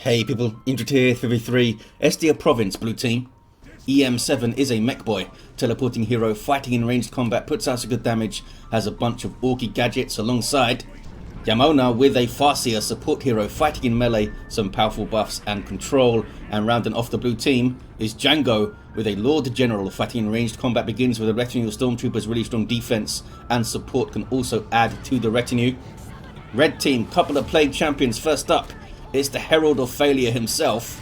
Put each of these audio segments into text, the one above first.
Hey people, Indrid here, 3v3, Estia Province, blue team. eM7 is a Mekboy, teleporting hero, fighting in ranged combat, puts out some good damage, has a bunch of orky gadgets alongside Jamona with a Farseer, support hero, fighting in melee, some powerful buffs and control, and rounding off the blue team is Django with a Lord General, fighting in ranged combat, begins with a retinue of stormtroopers, really strong defense, and support can also add to the retinue. Red team, couple of plague champions. First up, it's the Herald of Failure himself,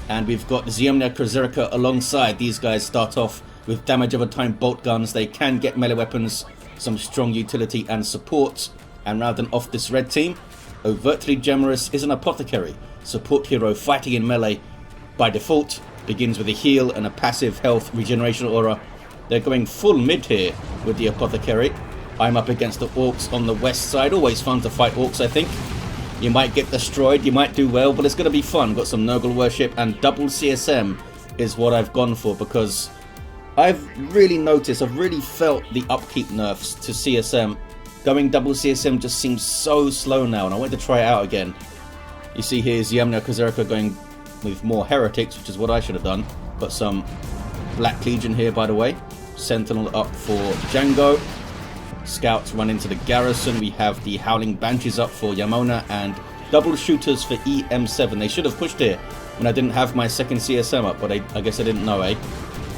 and we've got ziemniakozerca alongside. These guys start off with damage over time bolt guns. They can get melee weapons, some strong utility and support. And rounding off this red team, Overtly Gemerous is an Apothecary, support hero fighting in melee by default, begins with a heal and a passive health regeneration aura. They're going full mid here with the Apothecary. I'm up against the Orks on the west side. Always fun to fight Orks, I think. You might get destroyed, you might do well, but it's going to be fun. Got some Nurgle worship, and double CSM is what I've gone for, because I've really noticed, I've really felt the upkeep nerfs to CSM. Going double CSM just seems so slow now, and I want to try it out again. You see here ziemniakozerca going with more heretics, which is what I should have done. Got some Black Legion here, by the way. Sentinel up for Django. Scouts run into the garrison. We have the Howling Banshees up for Jamona and double shooters for eM7. They should have pushed here when I didn't have my second CSM up, but I guess I didn't know, eh?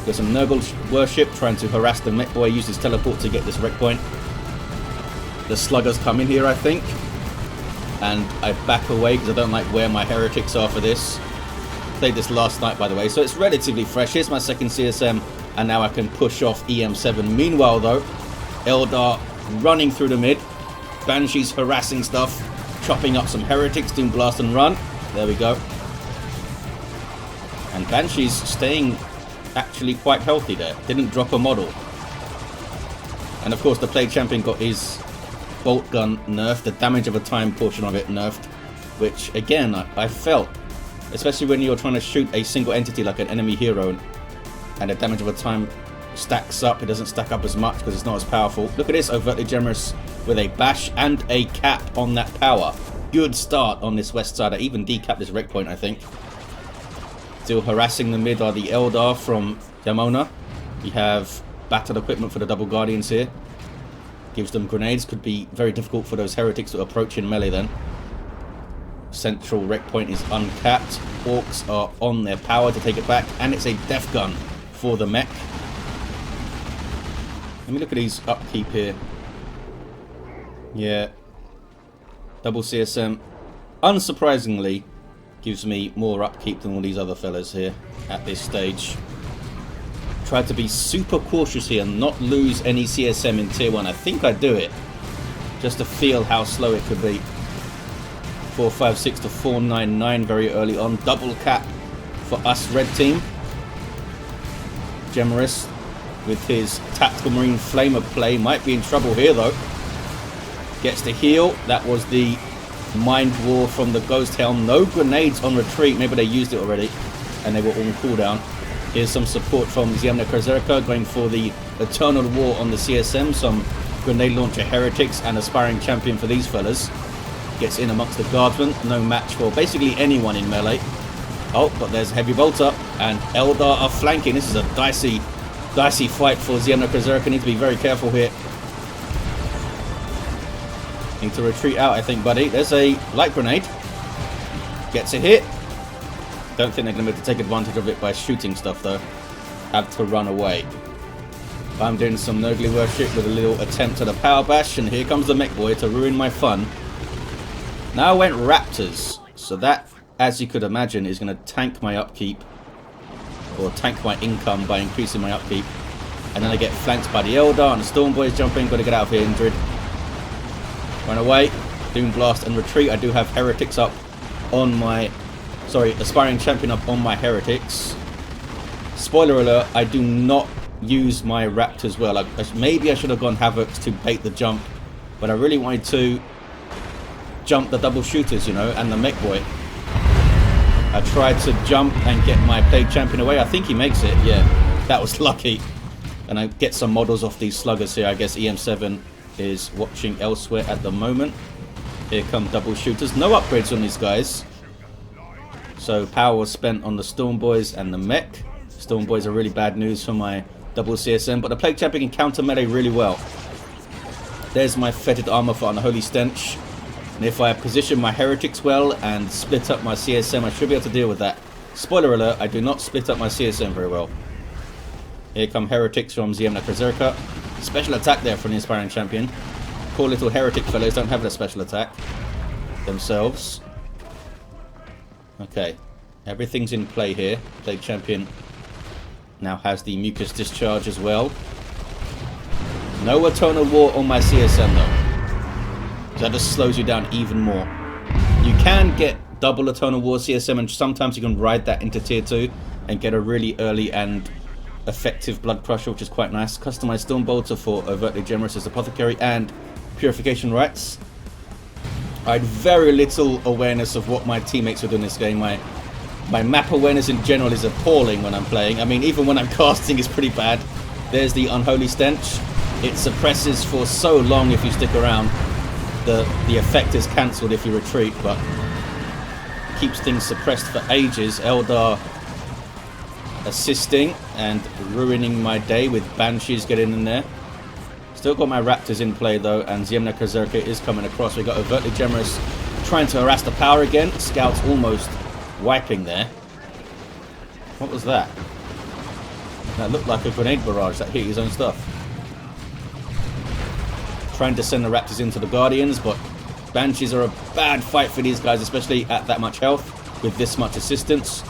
Got some Nurgle worship trying to harass the Mekboy, use his teleport to get this wreck point. The sluggers come in here, I think, and I back away because I don't like where my heretics are for this. Played this last night, by the way, so it's relatively fresh. Here's my second CSM, and now I can push off eM7. Meanwhile, though, Eldar running through the mid, Banshees harassing stuff, chopping up some heretics, doing blast and run. There we go. And Banshees staying actually quite healthy there. Didn't drop a model. And of course the Plague Champion got his bolt gun nerfed, the damage of a time portion of it nerfed, which again I felt, especially when you're trying to shoot a single entity like an enemy hero, and the damage of a time stacks up. It doesn't stack up as much because it's not as powerful. Look at this, Overtly Gemerous with a bash and a cap on that power. Good start on this west side. I even decapped this wreck point, I think. Still harassing the mid are the Eldar from Jamona. We have battle equipment for the double guardians here. Gives them grenades. Could be very difficult for those heretics to approach in melee then. Central wreck point is uncapped. Orks are on their power to take it back, and it's a death gun for the mech. Let me look at these upkeep here. Yeah. Double CSM, unsurprisingly, gives me more upkeep than all these other fellas here at this stage. Tried to be super cautious here and not lose any CSM in tier 1. I think I do it, just to feel how slow it could be. 456 to 499 very early on. Double cap for us red team. Gemerous with his tactical marine flamer play might be in trouble here though. Gets the heal. That was the mind war from the ghost helm. No grenades on retreat. Maybe they used it already and they were on cooldown. Here's some support from ziemniakozerca going for the eternal war on the CSM. Some grenade launcher heretics and aspiring champion for these fellas. Gets in amongst the guardsmen. No match for basically anyone in melee. Oh, but there's a heavy bolter and Eldar are flanking. This is a dicey fight for ziemniakozerca. Need to be very careful here. Need to retreat out, I think, buddy. There's a light grenade. Gets a hit. Don't think they're going to be able to take advantage of it by shooting stuff, though. Have to run away. I'm doing some Nurgle worship with a little attempt at a power bash, and here comes the Mekboy to ruin my fun. Now I went Raptors, so that, as you could imagine, is going to tank my upkeep. Or tank my income by increasing my upkeep. And then I get flanked by the Eldar and the Storm Boys jumping. Got to get out of here, Indrid. Run away. Doom Blast and retreat. I do have heretics up on my... Sorry, aspiring champion up on my heretics. Spoiler alert, I do not use my Raptors well. Maybe I should have gone Havocs to bait the jump. But I really wanted to jump the double shooters, you know, and the Mekboy. I tried to jump and get my Plague Champion away. I think he makes it. Yeah, that was lucky. And I get some models off these sluggers here. I guess eM7 is watching elsewhere at the moment. Here come double shooters. No upgrades on these guys. So power was spent on the Storm Boys and the mech. Storm Boys are really bad news for my double CSM, but the Plague Champion can counter melee really well. There's my fetid armor for Unholy Stench. And if I position my Heretics well and split up my CSM, I should be able to deal with that. Spoiler alert, I do not split up my CSM very well. Here come Heretics from ziemniakozerca. Special attack there for an Inspiring Champion. Poor little Heretic fellows don't have that special attack themselves. Okay, everything's in play here. Plague Champion now has the Mucus Discharge as well. No Eternal War on my CSM though. That just slows you down even more. You can get double Eternal War CSM, and sometimes you can ride that into tier 2 and get a really early and effective Blood Crusher, which is quite nice. Customized Storm Bolter for Overtly Gemerous as Apothecary and Purification Rites. I had very little awareness of what my teammates were doing in this game. My map awareness in general is appalling when I'm playing. I mean, even when I'm casting it's pretty bad. There's the Unholy Stench. It suppresses for so long if you stick around. The effect is cancelled if you retreat, but keeps things suppressed for ages. Eldar assisting and ruining my day with Banshees getting in there. Still got my Raptors in play though, and ziemniakozerca is coming across. We got Overtly Gemerous trying to harass the power again. Scouts almost wiping there. What was that? That looked like a grenade barrage that hit his own stuff. Trying to send the Raptors into the Guardians, but Banshees are a bad fight for these guys, especially at that much health with this much assistance.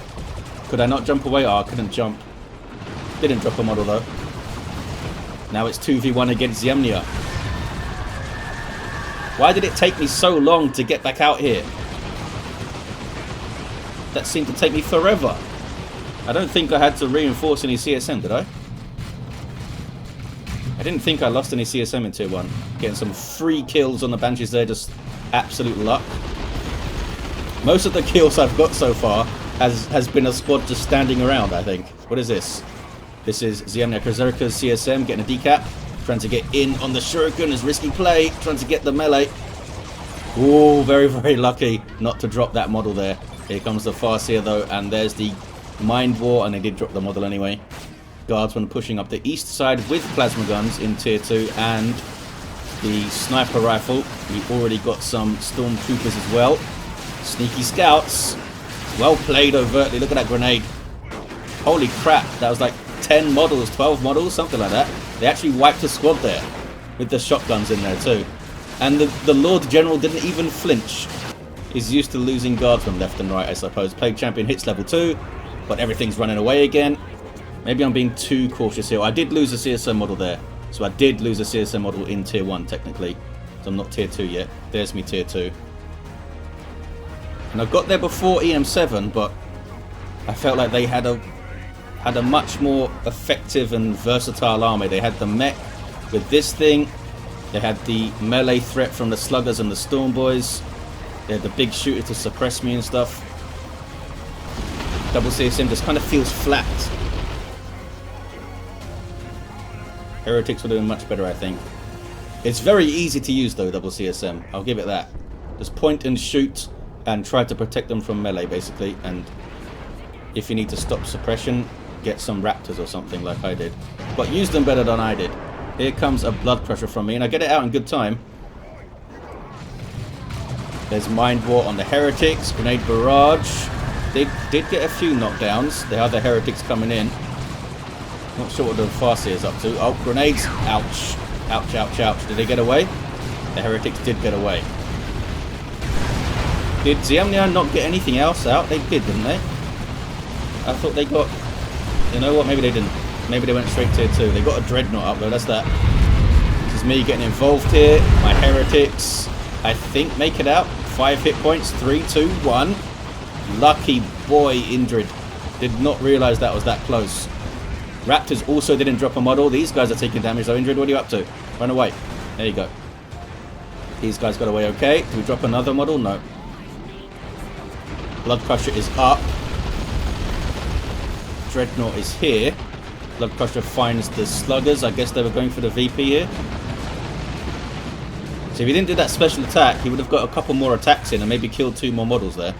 Could I not jump away? Oh, I couldn't jump. Didn't drop a model though. Now it's 2v1 against Ziemnia. Why did it take me so long to get back out here? That seemed to take me forever. I don't think I had to reinforce any CSM, did I? I didn't think I lost any CSM in tier 1. Getting some free kills on the Banshees there, just absolute luck. Most of the kills I've got so far has been a squad just standing around, I think. What is this? This is ziemniakozerca's CSM getting a decap. Trying to get in on the Shuriken is risky play. Trying to get the melee. Ooh, very, very lucky not to drop that model there. Here comes the Farseer though, and there's the Mind War, and they did drop the model anyway. Guardsmen pushing up the east side with plasma guns in tier 2 and the sniper rifle. We already got some stormtroopers as well. Sneaky scouts. Well played Overtly. Look at that grenade. Holy crap. That was like 10 models, 12 models, something like that. They actually wiped a squad there with the shotguns in there too. And the Lord General didn't even flinch. He's used to losing guardsmen left and right, I suppose. Plague Champion hits level 2, but everything's running away again. Maybe I'm being too cautious here. I did lose a CSM model there. So I did lose a CSM model in tier 1 technically. So I'm not tier 2 yet. There's me tier 2. And I got there before eM7, but I felt like they had a much more effective and versatile army. They had the mech with this thing. They had the melee threat from the sluggers and the storm boys. They had the big shooter to suppress me and stuff. Double CSM just kind of feels flat. Heretics were doing much better, I think. It's very easy to use though, double CSM. I'll give it that. Just point and shoot and try to protect them from melee basically. And if you need to stop suppression, get some Raptors or something like I did. But use them better than I did. Here comes a Blood Crusher from me, and I get it out in good time. There's Mind War on the Heretics, Grenade Barrage. They did get a few knockdowns. The other Heretics coming in. Not sure what the Farseer is up to. Oh, grenades. Ouch. Ouch, ouch, ouch. Did they get away? The Heretics did get away. Did Ziemnia not get anything else out? They did, didn't they? I thought they got... You know what? Maybe they didn't. Maybe they went straight tier 2. They got a Dreadnought up though. That's that. This is me getting involved here. My Heretics, I think, make it out. 5 hit points. 3, 2, 1. Lucky boy, Indrid. Did not realise that was that close. Raptors also didn't drop a model. These guys are taking damage though. Indrid, what are you up to? Run away. There you go. These guys got away okay. Do we drop another model? No. Blood Crusher is up. Dreadnought is here. Blood Crusher finds the sluggers. I guess they were going for the VP here. So if he didn't do that special attack, he would have got a couple more attacks in and maybe killed 2 more models there.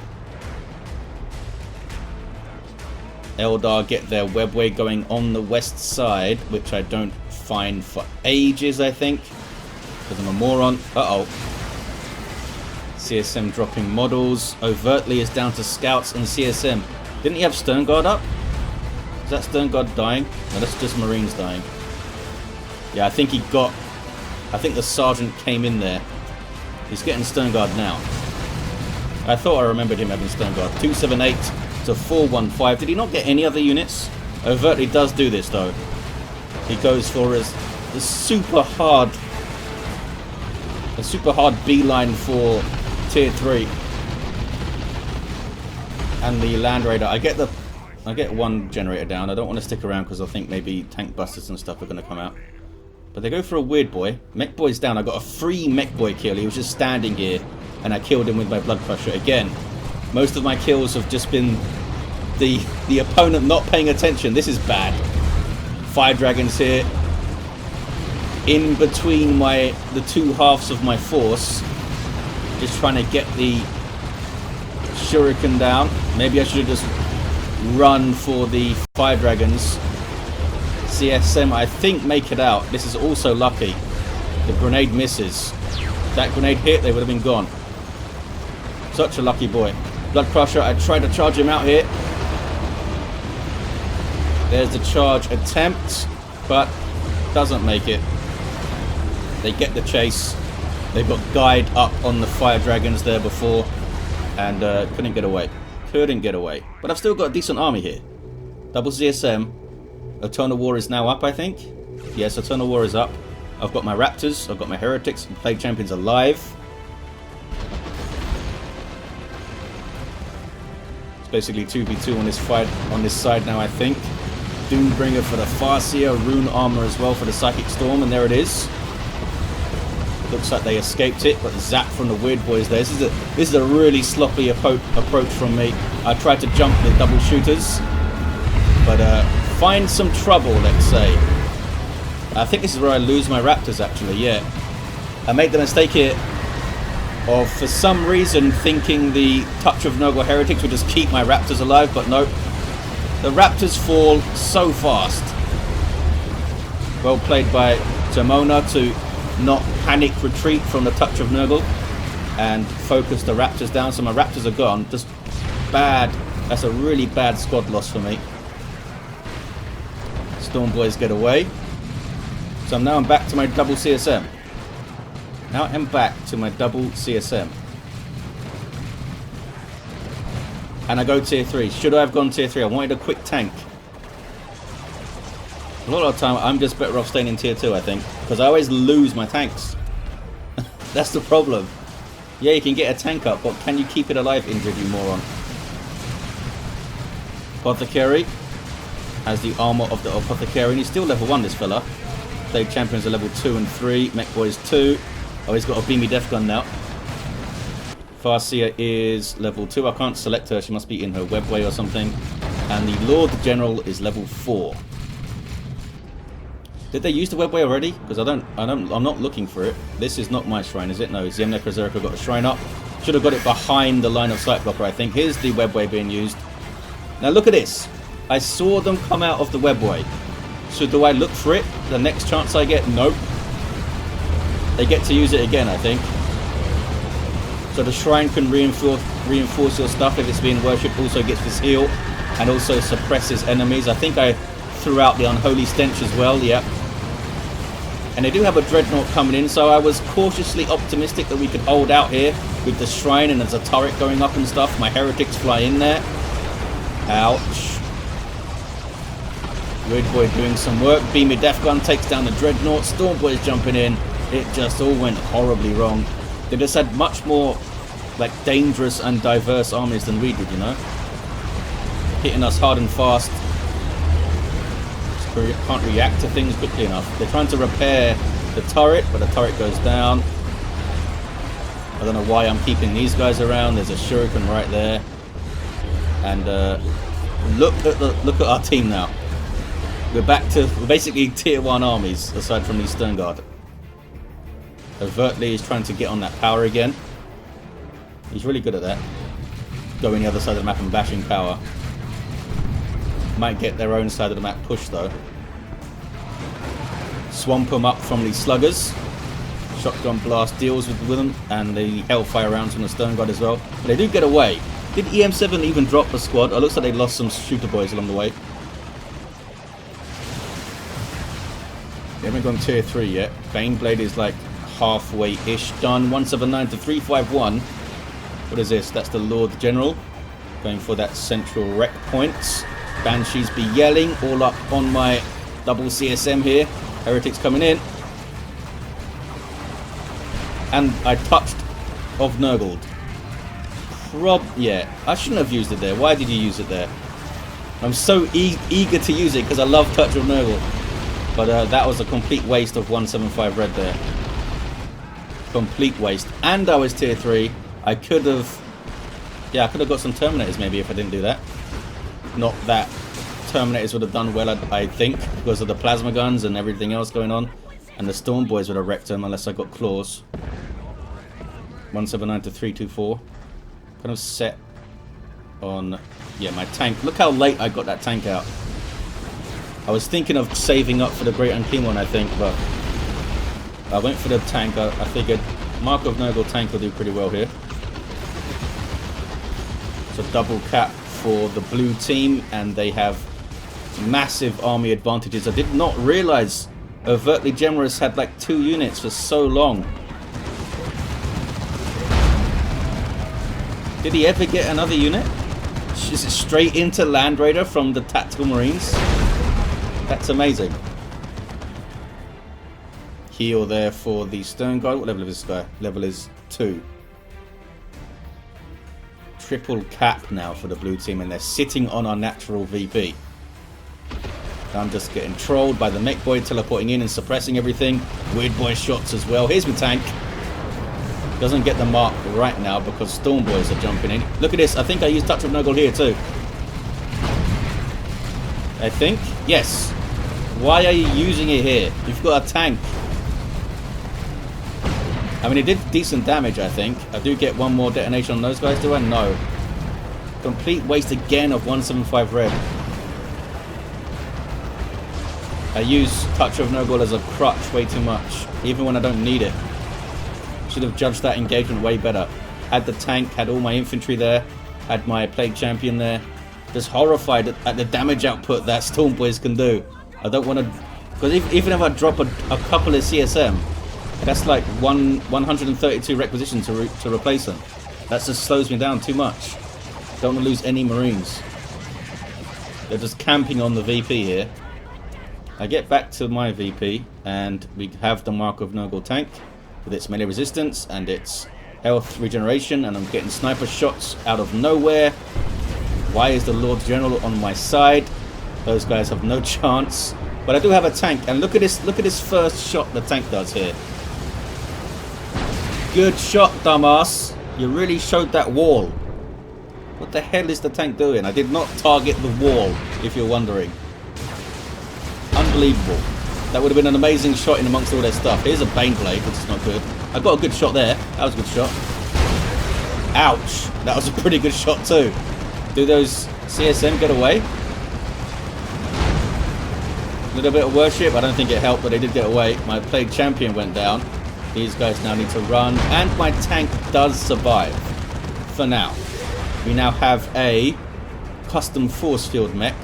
Eldar get their webway going on the west side, which I don't find for ages, I think. Because I'm a moron. Uh-oh. CSM dropping models. Overtly is down to scouts and CSM. Didn't he have Stern Guard up? Is that Stern Guard dying? No, that's just Marines dying. Yeah, I think he got... I think the Sergeant came in there. He's getting Stern Guard now. I thought I remembered him having Stern Guard. 278 to 415. Did he not get any other units? Overtly does do this, though. He goes for the super hard... A super hard beeline for tier 3. And the Land Raider. I get one generator down. I don't want to stick around because I think maybe tank busters and stuff are going to come out. But they go for a weird boy. Mekboy's down. I got a free Mekboy kill. He was just standing here. And I killed him with my blood crusher. Again, most of my kills have just been the opponent not paying attention. This is bad. 5 dragons here. In between the two halves of my force. Just trying to get the shuriken down. Maybe I should have just run for the 5 dragons. CSM, I think, make it out. This is also lucky. The grenade misses. If that grenade hit, they would have been gone. Such a lucky boy. Blood crusher, I tried to charge him out here. There's the charge attempt, but doesn't make it. They get the chase. They've got guide up on the fire dragons there before, and couldn't get away. Couldn't get away. But I've still got a decent army here. Double CSM. Eternal War is now up, I think. Yes, Eternal War is up. I've got my Raptors. I've got my Heretics and Plague Champions alive. It's basically 2v2 on this fight on this side now, I think. Doombringer for the Farseer. Rune Armor as well for the Psychic Storm, and there it is. Looks like they escaped it, but zap from the weird boys there. This is a really sloppy approach from me. I tried to jump the double shooters, but find some trouble, let's say. I think this is where I lose my Raptors, actually, yeah. I made the mistake here of, for some reason, thinking the Touch of Nurgle Heretics would just keep my Raptors alive, but nope. The Raptors fall so fast. Well played by Jamona to not panic retreat from the Touch of Nurgle and focus the Raptors down. So my Raptors are gone. Just bad. That's a really bad squad loss for me. Storm Boys get away. So now I'm back to my double CSM. Now I'm back to my double CSM. And I go tier 3. Should I have gone tier 3? I wanted a quick tank. A lot of the time, I'm just better off staying in tier 2, I think. Because I always lose my tanks. That's the problem. Yeah, you can get a tank up, but can you keep it alive, Indrid, you moron? Apothecary has the armor of the Apothecary. And he's still level 1, this fella. Plague Champions are level 2 and 3. Mekboy's 2. Oh, he's got a beamy death gun now. Farseer is level 2. I can't select her. She must be in her webway or something. And the Lord General is level 4. Did they use the webway already? Because I'm not looking for it. This is not my shrine, is it? No, ziemniakozerca got a shrine up. Should have got it behind the line of sight blocker, I think. Here's the webway being used. Now look at this. I saw them come out of the webway. So do I look for it the next chance I get? Nope. They get to use it again, I think. So the shrine can reinforce your stuff if it's being worshipped. Also gets this heal and also suppresses enemies. I think I threw out the unholy stench as well. Yep. And they do have a dreadnought coming in, so I was cautiously optimistic that we could hold out here with the shrine, and there's a turret going up and stuff. My heretics fly in there. Ouch. Weird boy doing some work. Beamy Death Gun takes down the dreadnought. Storm Boy's jumping in. It just all went horribly wrong. They just had much more like dangerous and diverse armies than we did, you know. Hitting us hard and fast. Can't react to things quickly enough. They're trying to repair the turret, but the turret goes down. I don't know why I'm keeping these guys around. There's a shuriken right there. And look at our team now. We're basically tier 1 armies aside from these Stern Guard. Overtly is trying to get on that power again. He's really good at that. Going the other side of the map and bashing power. Might get their own side of the map pushed though. Swamp them up from these sluggers. Shotgun blast deals with them, and the hellfire rounds from the stone guard as well. But they do get away. Did eM7 even drop a squad? It looks like they lost some shooter boys along the way. They haven't gone tier 3 yet. Baneblade is like halfway-ish done. 179 to 351. What is this? That's the Lord General. Going for that central wreck point. Banshees be yelling all up on my double CSM here. Heretics coming in. And I touched of Nurgled. Yeah, I shouldn't have used it there. Why did you use it there? I'm so eager to use it because I love touch of Nurgled. But that was a complete waste of 175 red there. Complete waste. And I was tier 3. I could have... Yeah, I could have got some Terminators maybe if I didn't do that. Not that Terminators would have done well, I think, because of the plasma guns and everything else going on. And the Storm Boys would have wrecked them unless I got claws. 179 to 324. Kind of set on... Yeah, my tank. Look how late I got that tank out. I was thinking of saving up for the Great Unclean one, I think, but I went for the tank. I figured Mark of Nurgle tank will do pretty well here. It's a double cap for the blue team, and they have massive army advantages. I did not realize Overtly Gemerous had like 2 units for so long. Did he ever get another unit? Is it straight into Land Raider from the Tactical Marines? That's amazing. Heal there for the Stone Guard. What level is this guy? Level is 2. Triple cap now for the blue team, and they're sitting on our natural VP. I'm just getting trolled by the Mekboy teleporting in and suppressing everything. Weird boy shots as well. Here's my tank. Doesn't get the mark right now because Storm Boys are jumping in. Look at this. I think I used Touch of Nurgle here too. I think. Yes. Why are you using it here? You've got a tank. I mean, it did decent damage, I think. I do get one more detonation on those guys, do I? No. Complete waste again of 175 red. I use Touch of Nurgle as a crutch way too much, even when I don't need it. Should have judged that engagement way better. Had the tank, had all my infantry there, had my Plague Champion there. Just horrified at the damage output that Storm Boys can do. I don't want to... Because even if I drop a couple of CSM, that's like 132 requisition to replace them. That just slows me down too much. Don't want to lose any Marines. They're just camping on the VP here. I get back to my VP, and we have the Mark of Nurgle tank with its melee resistance and its health regeneration, and I'm getting sniper shots out of nowhere. Why is the Lord General on my side? Those guys have no chance. But I do have a tank, and look at this first shot the tank does here. Good shot, dumbass. You really showed that wall. What the hell is the tank doing? I did not target the wall, if you're wondering. Unbelievable. That would have been an amazing shot in amongst all their stuff. Here's a Baneblade, which is not good. I got a good shot there. That was a good shot. Ouch. That was a pretty good shot too. Do those CSM get away? A little bit of worship. I don't think it helped, but they did get away. My Plague Champion went down. These guys now need to run. And my tank does survive. For now. We now have a custom force field mech.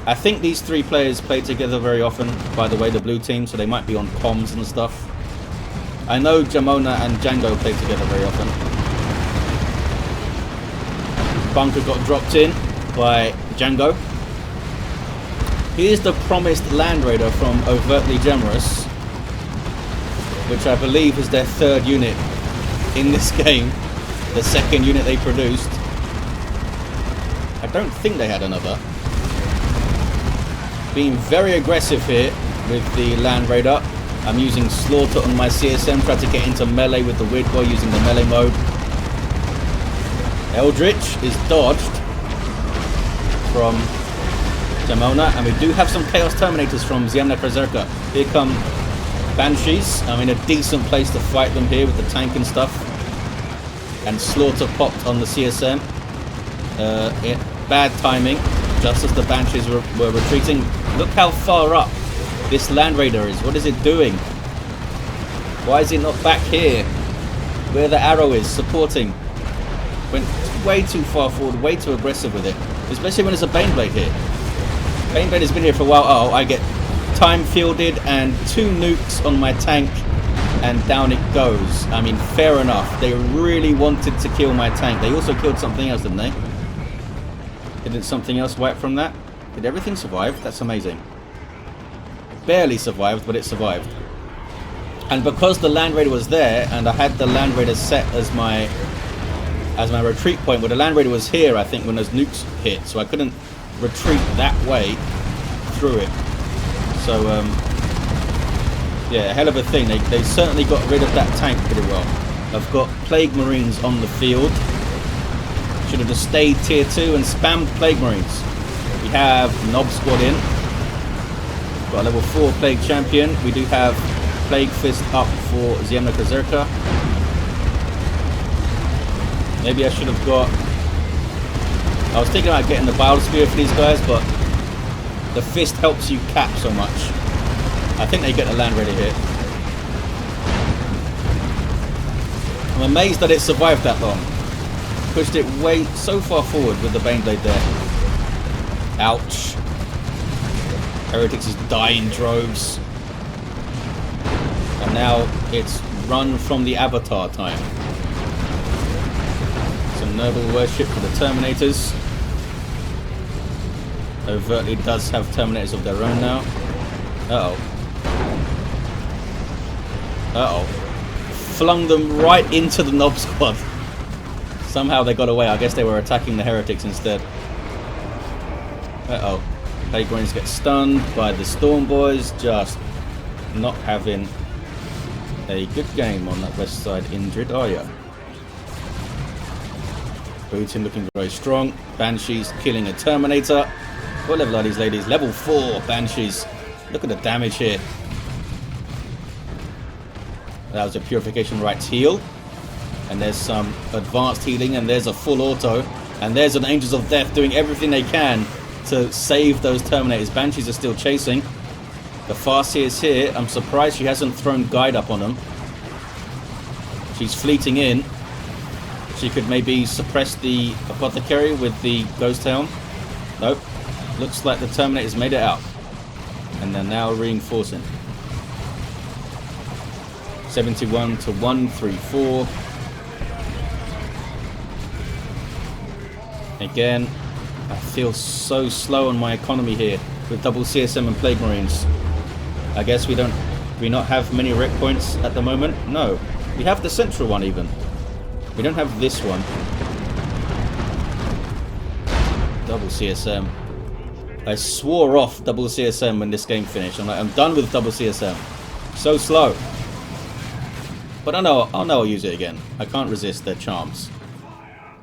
I think these 3 players play together very often, by the way, the blue team, so they might be on comms and stuff. I know Jamona and Django play together very often. Bunker got dropped in by Django. Here's the promised Land Raider from Overtly Gemerous, which I believe is their 3rd unit in this game. The 2nd unit they produced. I don't think they had another. Being very aggressive here with the Land Raider. I'm using Slaughter on my CSM, trying to get into melee with the Weird Boy using the melee mode. Eldritch is dodged from Jamona, and we do have some Chaos Terminators from ziemniakozerca. Here come Banshees. I'm in a decent place to fight them here with the tank and stuff. And Slaughter popped on the CSM. Bad timing. just as the Banshees were retreating. Look how far up this Land Raider is. What is it doing? Why is it not back here where the arrow is supporting? Went way too far forward, way too aggressive with it, especially when there's a Baneblade here. Baneblade has been here for a while. Oh, I get time fielded and 2 nukes on my tank, and down it goes. I mean, fair enough. They really wanted to kill my tank. They also killed something else, didn't they? Didn't something else wipe from that? Did everything survive? That's amazing. Barely survived, but it survived. And because the Land Raider was there, and I had the Land Raider set as my retreat point, well, the Land Raider was here, I think, when those nukes hit, so I couldn't retreat that way through it. So, yeah, a hell of a thing. They certainly got rid of that tank pretty well. I've got Plague Marines on the field. Should have just stayed tier 2 and spammed Plague Marines. We have Nob Squad in. Got a level 4 Plague Champion. We do have Plague Fist up for ziemniakozerca. Maybe I should have got... I was thinking about getting the Bile Spear for these guys, but the Fist helps you cap so much. I think they get the Land Raider here. I'm amazed that it survived that long. Pushed it way so far forward with the Baneblade there. Ouch. Heretics is dying droves. And now it's run from the Avatar time. Some noble worship for the Terminators. Overtly does have Terminators of their own now. Uh-oh. Uh-oh. Flung them right into the Nob Squad. Somehow they got away. I guess they were attacking the Heretics instead. Uh-oh. Plague Marines get stunned by the Storm Boys. Just not having a good game on that west side. Indrid, are ya? Booting looking very strong. Banshees killing a Terminator. What level are these ladies? Level 4 Banshees. Look at the damage here. That was a Purification Rites heal. And there's some advanced healing, and there's a full auto. And there's an Angels of Death doing everything they can to save those Terminators. Banshees are still chasing. The Farseer is here. I'm surprised she hasn't thrown Guide up on them. She's fleeting in. She could maybe suppress the Apothecary with the Ghost Helm. Nope. Looks like the Terminators made it out. And they're now reinforcing. 71 to 134. Again, I feel so slow on my economy here with double CSM and Plague Marines. I guess we not have many rec points at the moment. No, we have the central one even. We don't have this one. Double CSM. I swore off double CSM when this game finished. I'm like, I'm done with double CSM. So slow. But I know I'll use it again. I can't resist their charms.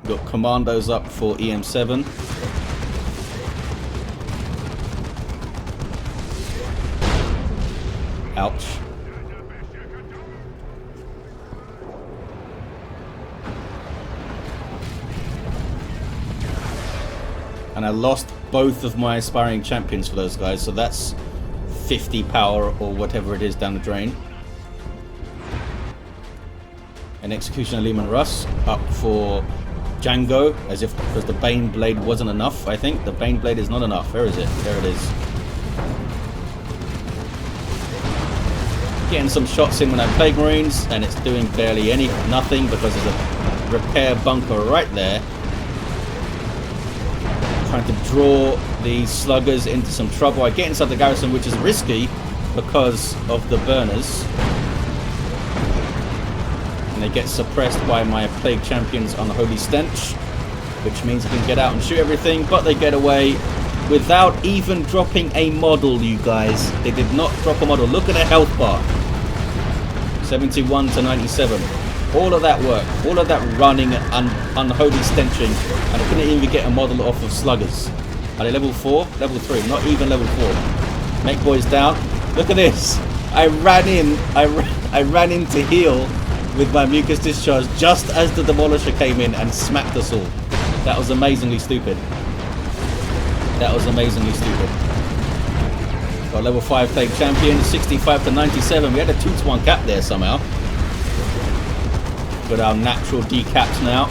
We've got commandos up for eM7. Ouch. And I lost both of my aspiring champions for those guys, so that's 50 power or whatever it is down the drain. And Executioner Lehman Russ up for Django, as if because the Baneblade wasn't enough. I think the Baneblade is not enough. Where is it? There it is. Getting some shots in when I Plague Marines, and it's doing barely nothing because there's a repair bunker right there. Trying to draw these sluggers into some trouble. I get inside the garrison, which is risky because of the burners. And they get suppressed by my Plague Champions Unholy Stench, which means I can get out and shoot everything, but they get away without even dropping a model, you guys. They did not drop a model. Look at their health bar. 71 to 97. All of that work, all of that running and unholy stenching, and I couldn't even get a model off of sluggers. Are they level 4? Level 3, not even level 4. Mekboy's down. Look at this. I ran in to heal with my mucus discharge just as the demolisher came in and smacked us all. That was amazingly stupid. That was amazingly stupid. Got level 5 Plague Champion, 65 to 97. We had a 2-to-1 cap there somehow. Got our natural decaps now.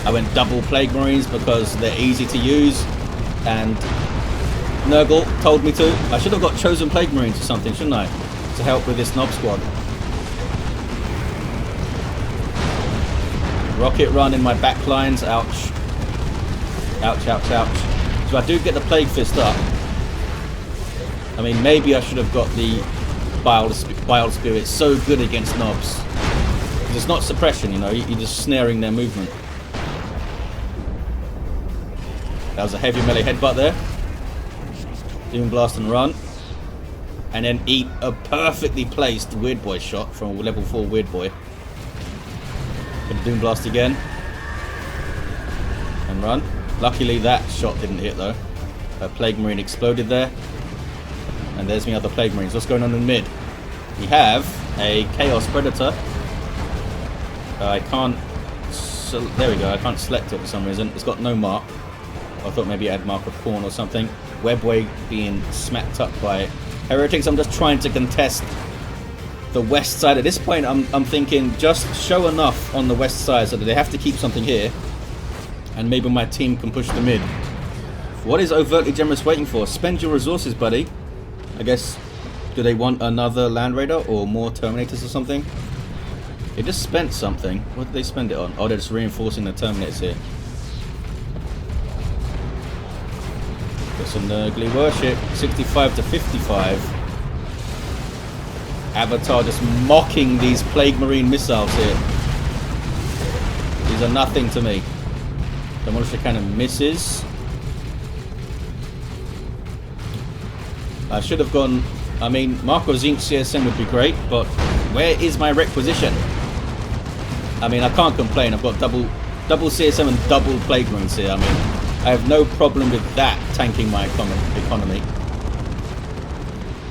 I went double Plague Marines because they're easy to use. And Nurgle told me to. I should have got Chosen Plague Marines or something, shouldn't I? To help with this Knob Squad. Rocket Run in my back lines. Ouch. Ouch, ouch, ouch. So I do get the Plague Fist up. I mean, maybe I should have got the Bile Spear. It's so good against Knobs. Because it's not suppression, you know. You're just snaring their movement. That was a heavy melee headbutt there. Doom Blast and run. And then eat a perfectly placed Weird Boy shot from level 4 Weird Boy. Gonna Doom Blast again. And run. Luckily that shot didn't hit though. A Plague Marine exploded there. And there's my other Plague Marines. What's going on in mid? We have a Chaos Predator. I can't... there we go. I can't select it for some reason. It's got no mark. I thought maybe it had mark of corn or something. Webway being smacked up by Heretics. I'm just trying to contest the west side. At this point, I'm thinking just show enough on the west side so that they have to keep something here. And maybe my team can push the mid. What is Overtly Gemerous waiting for? Spend your resources, buddy. I guess, do they want another Land Raider or more Terminators or something? They just spent something. What did they spend it on? Oh, they're just reinforcing the Terminators here. Got some Nurgly Worship. 65 to 55. Avatar just mocking these Plague Marine missiles here. These are nothing to me. Demolisher Cannon misses. I should have gone... I mean, Marco Zinc CSM would be great, but where is my requisition? I mean, I can't complain. I've got double CSM and double Plague Marines here. I mean, I have no problem with that tanking my economy.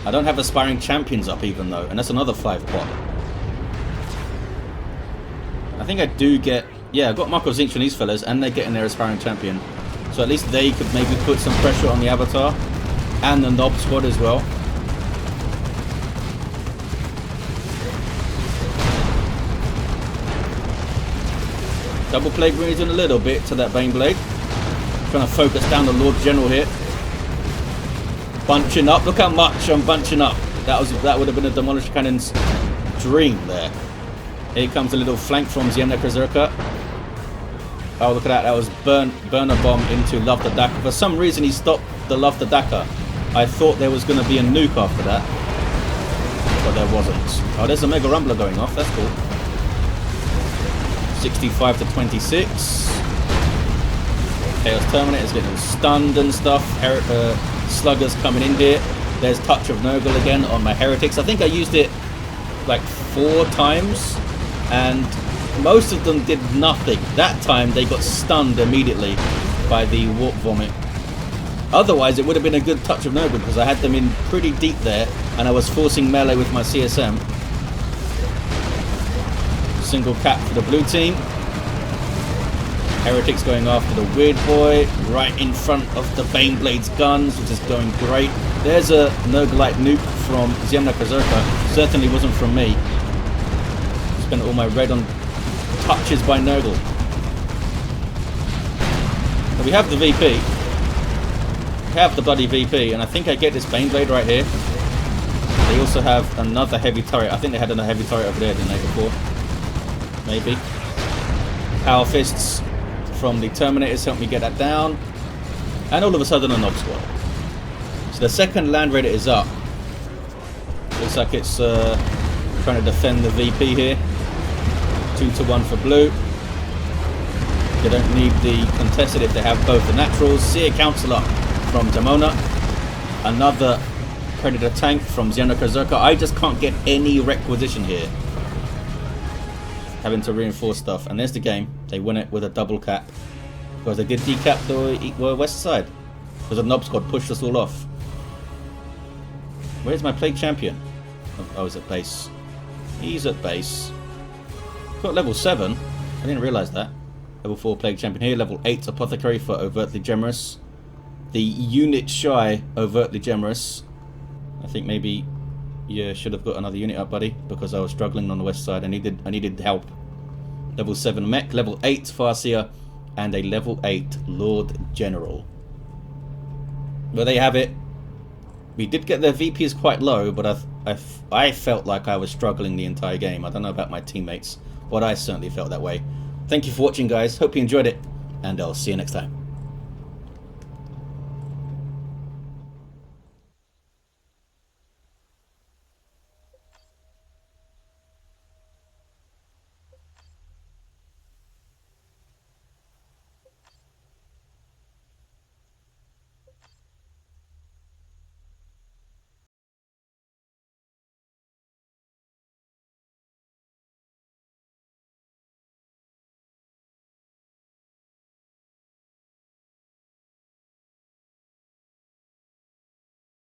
I don't have Aspiring Champions up even though, and that's another 5 pot. I think I do get... yeah, I've got Marco Zinch from these fellas, and they're getting their Aspiring Champion. So at least they could maybe put some pressure on the Avatar. And the Knob Squad as well. Double Plague Marines in a little bit to that Baneblade. Trying to focus down the Lord General here. Bunching up. Look how much I'm bunching up. That would have been a Demolisher Cannon's dream there. Here comes a little flank from ziemniakozerca. Oh, look at that. That was Burner Bomb into Love the Daka. For some reason, he stopped the Love the Daka. I thought there was going to be a nuke after that. But there wasn't. Oh, there's a Mega Rumbler going off. That's cool. 65 to 26. Chaos Terminator's getting stunned and stuff. Sluggers coming in here. There's Touch of Nurgle again on my Heretics. I think I used it like 4 times. And most of them did nothing. That time they got stunned immediately by the Warp Vomit. Otherwise it would have been a good Touch of Nurgle because I had them in pretty deep there and I was forcing melee with my CSM. Single cap for the blue team. Heretics going after the Weird Boy right in front of the Baneblade's guns, which is going great. There's a Nurglite nuke from ziemniakozerca. Certainly wasn't from me. Spent all my red on touches by Nurgle. But we have the VP. We have the bloody VP, and I think I get this Baneblade right here. They also have another heavy turret. I think they had a heavy turret over there, didn't they, before? Maybe. Power Fists from the Terminators helped me get that down. And all of a sudden a Knob Squad. So the second Land Raider is up. Looks like it's trying to defend the VP here. 2-to-1 for blue. They don't need the contested if they have both the naturals. Seer Counselor from Jamona. Another Predator tank from ziemniakozerca. I just can't get any requisition here. Having to reinforce stuff. And there's the game. They win it with a double cap. Because they did decap the west side. Because the Knob Squad pushed us all off. Where's my Plague Champion? Oh, he's at base. He's at base. Got level 7. I didn't realise that. Level 4 Plague Champion here. Level 8 Apothecary for Overtly Gemerous. the unit shy Overtly Gemerous. I think maybe you should have got another unit up, buddy, because I was struggling on the west side. I needed help. Level 7 mech, level 8 Farseer, and a level 8 Lord General. Well, there you have it. We did get their VPs quite low, but I felt like I was struggling the entire game. I don't know about my teammates, but I certainly felt that way. Thank you for watching, guys. Hope you enjoyed it, and I'll see you next time.